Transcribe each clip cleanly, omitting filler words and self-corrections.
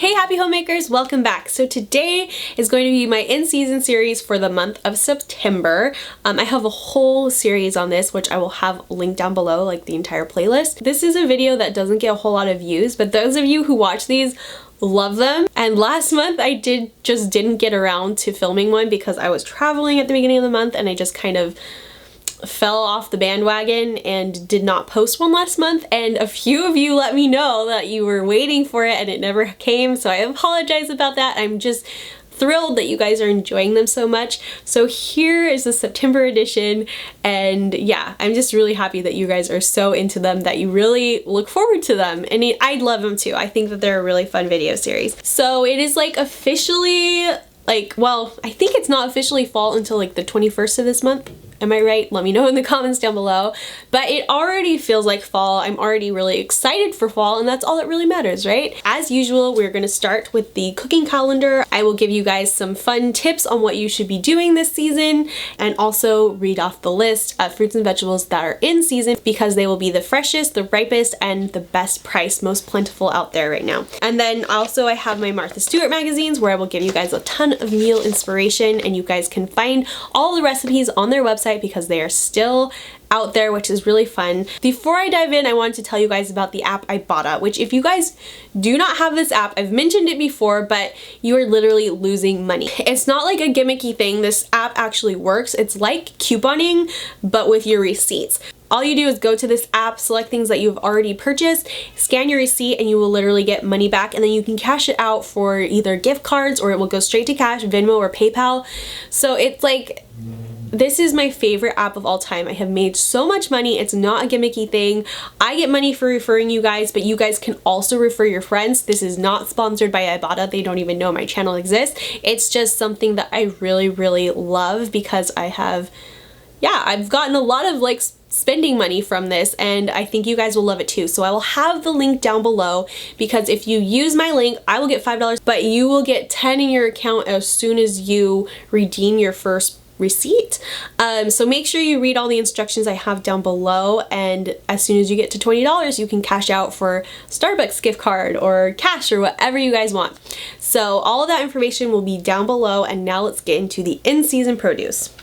Hey happy homemakers, welcome back. So today is going to be my in-season series for the month of September. I have a whole series on this which I will have linked down below, like the entire playlist. This is a video that doesn't get a whole lot of views, but those of you who watch these love them. And last month I just didn't get around to filming one because I was traveling at the beginning of the month and I just kind of fell off the bandwagon and did not post one last month, and a few of you let me know that you were waiting for it and it never came, so I apologize about that. I'm just thrilled that you guys are enjoying them so much. So here is the September edition, and yeah, I'm just really happy that you guys are so into them, that you really look forward to them, and I'd love them too. I think that they're a really fun video series. So it is like officially, well, I think it's not officially fall until like the 21st of this month. Am I right? Let me know in the comments down below. But it already feels like fall. I'm already really excited for fall, and that's all that really matters, right? As usual, we're gonna start with the cooking calendar. I will give you guys some fun tips on what you should be doing this season, and also read off the list of fruits and vegetables that are in season because they will be the freshest, the ripest, and the best price, most plentiful out there right now. And then also I have my Martha Stewart magazines where I will give you guys a ton of meal inspiration, and you guys can find all the recipes on their website because they are still out there, which is really fun. Before I dive in, I wanted to tell you guys about the app Ibotta, which if you guys do not have this app, I've mentioned it before, but you are literally losing money. It's not like a gimmicky thing. This app actually works. It's like couponing, but with your receipts. All you do is go to this app, select things that you've already purchased, scan your receipt, and you will literally get money back, and then you can cash it out for either gift cards or it will go straight to cash, Venmo or PayPal. So it's like, this is my favorite app of all time. I have made so much money. It's not a gimmicky thing. I get money for referring you guys, but you guys can also refer your friends. This is not sponsored by Ibotta. They don't even know my channel exists. It's just something that I really, really love because I've gotten a lot of like spending money from this, and I think you guys will love it too. So I will have the link down below because if you use my link, I will get $5, but you will get 10 in your account as soon as you redeem your first receipt. So make sure you read all the instructions I have down below, and as soon as you get to $20, you can cash out for Starbucks gift card or cash or whatever you guys want. So all of that information will be down below, and now let's get into the in-season produce.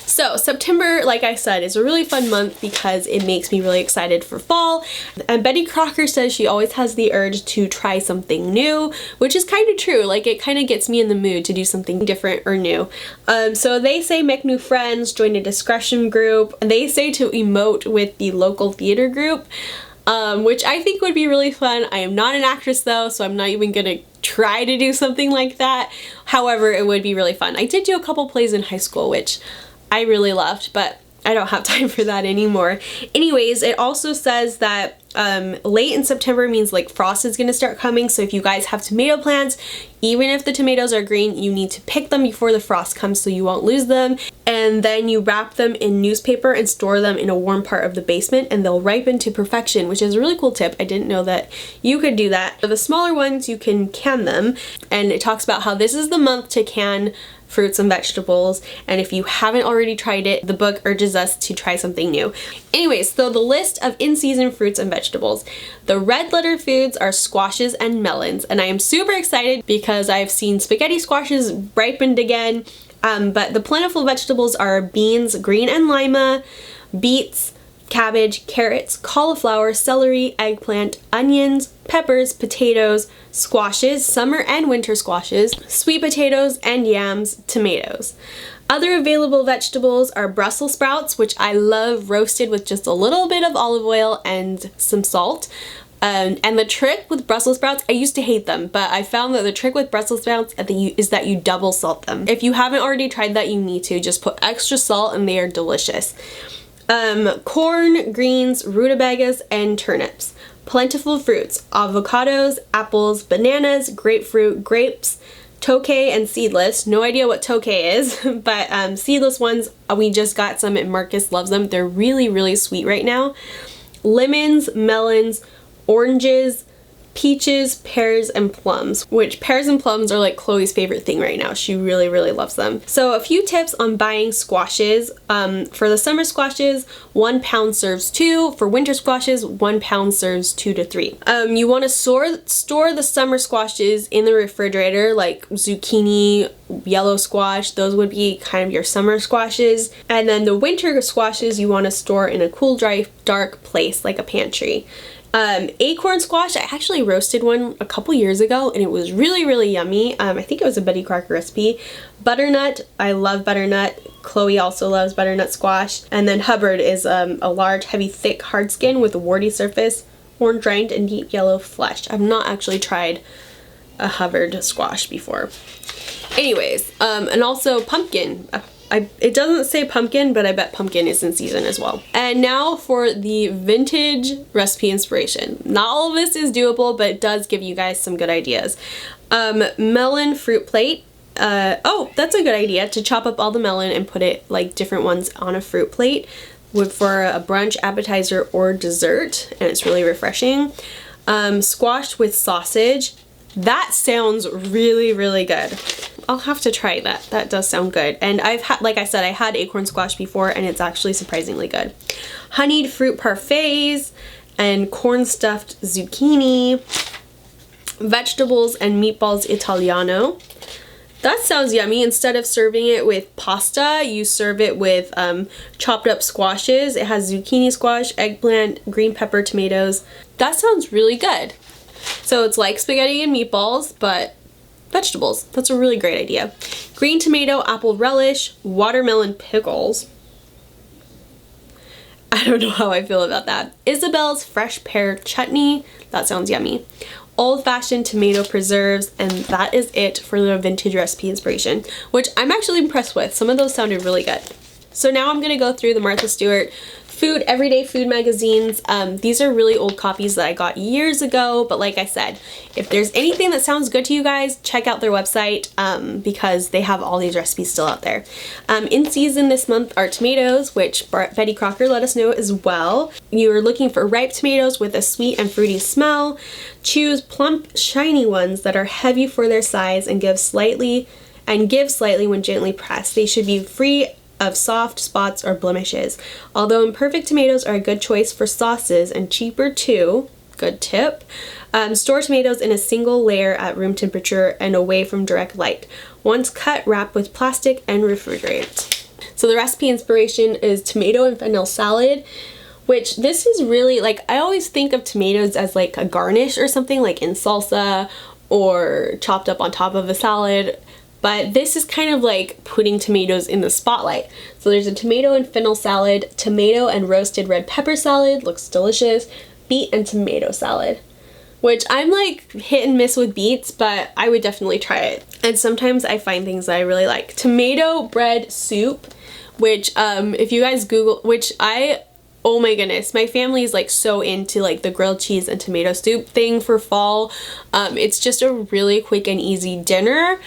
So September, like I said, is a really fun month because it makes me really excited for fall. And Betty Crocker says she always has the urge to try something new, which is kind of true. Like, it kind of gets me in the mood to do something different or new. So they say make new friends, join a discussion group, and they say to emote with the local theater group, which I think would be really fun. I am not an actress though, so I'm not even gonna try to do something like that. However, it would be really fun. I did do a couple plays in high school, which I really loved, but I don't have time for that anymore. Anyways, it also says that late in September means like frost is gonna start coming, so if you guys have tomato plants, even if the tomatoes are green, you need to pick them before the frost comes so you won't lose them, and then you wrap them in newspaper and store them in a warm part of the basement, and they'll ripen to perfection, which is a really cool tip. I didn't know that you could do that. For the smaller ones, you can can them, and it talks about how this is the month to can fruits and vegetables, and if you haven't already tried it, the book urges us to try something new. Anyways, so the list of in-season fruits and vegetables. The red letter foods are squashes and melons, and I am super excited because I've seen spaghetti squashes ripened again, but the plentiful vegetables are beans, green and lima, beets, cabbage, carrots, cauliflower, celery, eggplant, onions, peppers, potatoes, squashes, summer and winter squashes, sweet potatoes, and yams, tomatoes. Other available vegetables are Brussels sprouts, which I love roasted with just a little bit of olive oil and some salt. And the trick with Brussels sprouts, I used to hate them, but I found that the trick with Brussels sprouts is that you double salt them. If you haven't already tried that, you need to. Just put extra salt and they are delicious. Corn, greens, rutabagas, and turnips. Plentiful fruits, avocados, apples, bananas, grapefruit, grapes, tokay, and seedless. No idea what tokay is, but seedless ones, we just got some and Marcus loves them. They're really, really sweet right now. Lemons, melons, oranges, peaches, pears, and plums, which pears and plums are like Chloe's favorite thing right now. She really, really loves them. So a few tips on buying squashes. For the summer squashes, 1 pound serves 2. For winter squashes, 1 pound serves 2 to 3. You want to store the summer squashes in the refrigerator, like zucchini, yellow squash. Those would be kind of your summer squashes. And then the winter squashes you want to store in a cool, dry, dark place like a pantry. Acorn squash, I actually roasted one a couple years ago and it was really, really yummy. I think it was a Betty Crocker recipe. Butternut, I love butternut. Chloe also loves butternut squash. And then Hubbard is a large, heavy, thick, hard skin with a warty surface, orange rind, and deep yellow flesh. I've not actually tried a Hubbard squash before. Anyways, and also pumpkin. It doesn't say pumpkin, but I bet pumpkin is in season as well. And now for the vintage recipe inspiration. Not all of this is doable, but it does give you guys some good ideas. Melon fruit plate. Oh, that's a good idea, to chop up all the melon and put it like different ones on a fruit plate for a brunch, appetizer, or dessert, and it's really refreshing. Squash with sausage. That sounds really, really good. I'll have to try that. That does sound good. And I've had, like I said, I had acorn squash before and it's actually surprisingly good. Honeyed fruit parfaits and corn stuffed zucchini. Vegetables and meatballs Italiano. That sounds yummy. Instead of serving it with pasta, you serve it with chopped up squashes. It has zucchini squash, eggplant, green pepper, tomatoes. That sounds really good. So it's like spaghetti and meatballs, but vegetables. That's a really great idea. Green tomato, apple relish, watermelon pickles. I don't know how I feel about that. Isabel's fresh pear chutney. That sounds yummy. Old-fashioned tomato preserves, and that is it for the vintage recipe inspiration, which I'm actually impressed with. Some of those sounded really good. So now I'm gonna go through the Martha Stewart everyday food magazines. These are really old copies that I got years ago, but like I said, if there's anything that sounds good to you guys, check out their website because they have all these recipes still out there. In season this month are tomatoes, which Betty Crocker let us know as well. You're looking for ripe tomatoes with a sweet and fruity smell. Choose plump, shiny ones that are heavy for their size and give slightly when gently pressed. They should be free of soft spots or blemishes. Although imperfect tomatoes are a good choice for sauces and cheaper too, good tip, store tomatoes in a single layer at room temperature and away from direct light. Once cut, wrap with plastic and refrigerate. So the recipe inspiration is tomato and fennel salad, which this is really, like, I always think of tomatoes as like a garnish or something, like in salsa or chopped up on top of a salad. But this is kind of like putting tomatoes in the spotlight. So there's a tomato and fennel salad, tomato and roasted red pepper salad, looks delicious, beet and tomato salad, which I'm like hit and miss with beets, but I would definitely try it. And sometimes I find things that I really like. Tomato bread soup, which if you guys Google, oh my goodness, my family is like so into like the grilled cheese and tomato soup thing for fall. It's just a really quick and easy dinner.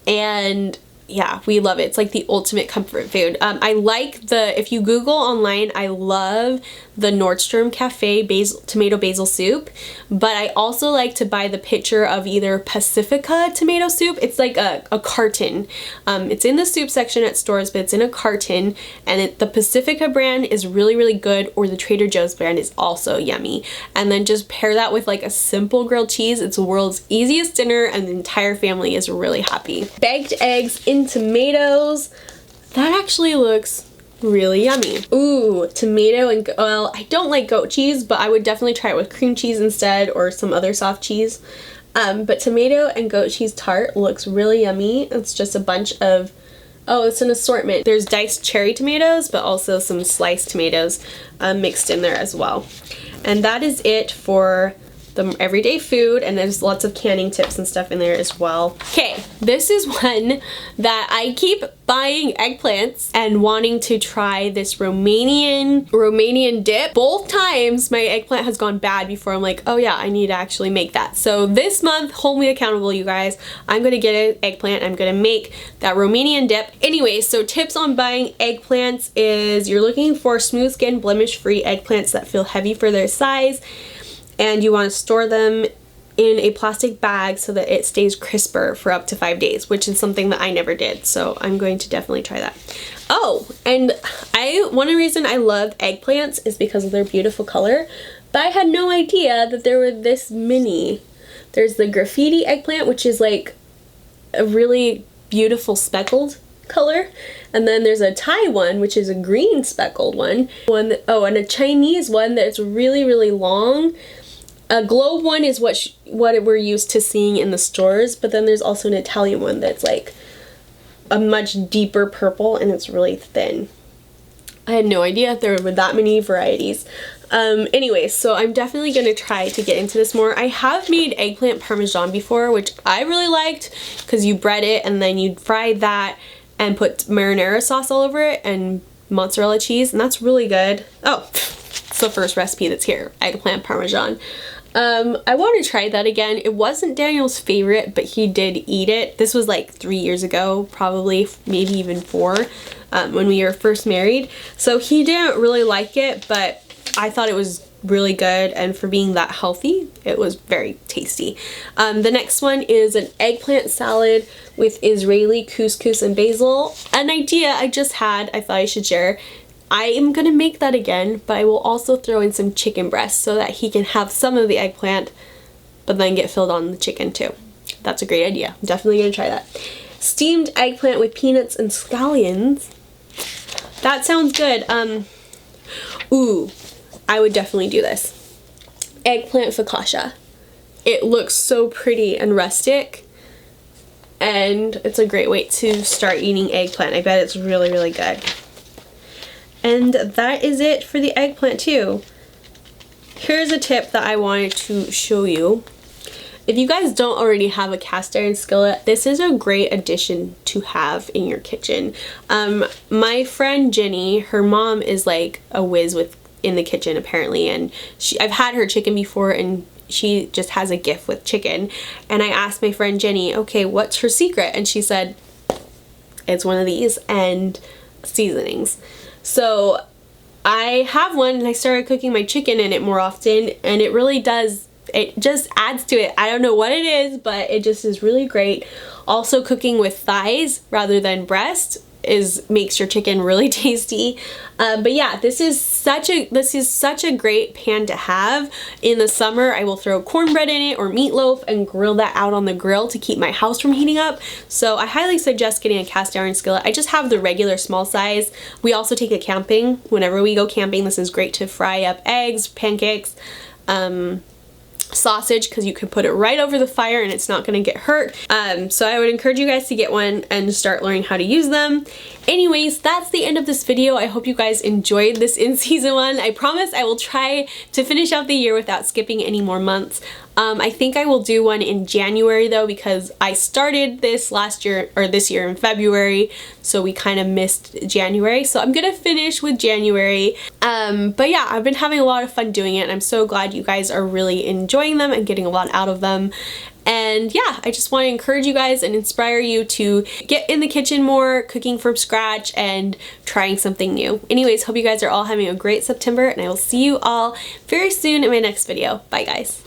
And yeah, we love it. It's like the ultimate comfort food. I like if you Google online, I love the Nordstrom Cafe tomato basil soup, but I also like to buy the picture of either Pacifica tomato soup. It's like a carton. It's in the soup section at stores, but it's in a carton, and the Pacifica brand is really, really good, or the Trader Joe's brand is also yummy. And then just pair that with like a simple grilled cheese. It's the world's easiest dinner, and the entire family is really happy. Baked eggs in tomatoes. That actually looks really yummy. Ooh, tomato and, well, I don't like goat cheese, but I would definitely try it with cream cheese instead or some other soft cheese. But tomato and goat cheese tart looks really yummy. It's just a bunch of, oh, it's an assortment. There's diced cherry tomatoes, but also some sliced tomatoes mixed in there as well. And that is it for the everyday food, and there's lots of canning tips and stuff in there as well. Okay, this is one that I keep buying eggplants and wanting to try this Romanian dip. Both times my eggplant has gone bad before I'm like, oh yeah, I need to actually make that. So this month, hold me accountable, you guys. I'm gonna get an eggplant. I'm gonna make that Romanian dip. Anyway, so tips on buying eggplants is you're looking for smooth skin, blemish free eggplants that feel heavy for their size, and you want to store them in a plastic bag so that it stays crisper for up to 5 days, which is something that I never did. So I'm going to definitely try that. Oh, and one reason I love eggplants is because of their beautiful color, but I had no idea that there were this many. There's the graffiti eggplant, which is like a really beautiful speckled color, and then there's a Thai one, which is a green speckled one. Oh, and a Chinese one that's really long. A globe one is what we're used to seeing in the stores, but then there's also an Italian one that's like a much deeper purple and it's really thin. I had no idea there were that many varieties. Anyway, so I'm definitely going to try to get into this more. I have made eggplant parmesan before, which I really liked because you bread it and then you fry that and put marinara sauce all over it and mozzarella cheese, and that's really good. Oh, it's the first recipe that's here, eggplant parmesan. I want to try that again. It wasn't Daniel's favorite, but he did eat it. This was like 3 years ago, probably, maybe even 4, when we were first married. So he didn't really like it, but I thought it was really good, and for being that healthy, it was very tasty. The next one is an eggplant salad with Israeli couscous and basil. An idea I just had, I thought I should share. I am gonna make that again, but I will also throw in some chicken breasts so that he can have some of the eggplant, but then get filled on the chicken too. That's a great idea. I'm definitely gonna try that. Steamed eggplant with peanuts and scallions. That sounds good. Ooh, I would definitely do this. Eggplant focaccia. It looks so pretty and rustic, and it's a great way to start eating eggplant. I bet it's really good. And that is it for the eggplant too. Here's a tip that I wanted to show you. If you guys don't already have a cast iron skillet, this is a great addition to have in your kitchen. My friend Jenny, her mom is like a whiz in the kitchen apparently, and I've had her chicken before, and she just has a gift with chicken. And I asked my friend Jenny, okay, what's her secret? And she said, it's one of these and seasonings. So I have one, and I started cooking my chicken in it more often, and it really does, it just adds to it. I don't know what it is, but it just is really great. Also, cooking with thighs rather than breast makes your chicken really tasty. But yeah, this is such a great pan to have in the summer. I will throw cornbread in it or meatloaf and grill that out on the grill to keep my house from heating up. So I highly suggest getting a cast iron skillet. I just have the regular small size. We also take it camping. Whenever we go camping, this is great to fry up eggs, pancakes, sausage, because you can put it right over the fire and it's not going to get hurt. So I would encourage you guys to get one and start learning how to use them. Anyways, that's the end of this video. I hope you guys enjoyed this in-season one. I promise I will try to finish out the year without skipping any more months. I think I will do one in January though, because I started this this year in February, so we kind of missed January. So I'm gonna finish with January. But yeah, I've been having a lot of fun doing it, and I'm so glad you guys are really enjoying them and getting a lot out of them. And yeah, I just want to encourage you guys and inspire you to get in the kitchen more, cooking from scratch and trying something new. Anyways, hope you guys are all having a great September, and I will see you all very soon in my next video. Bye guys.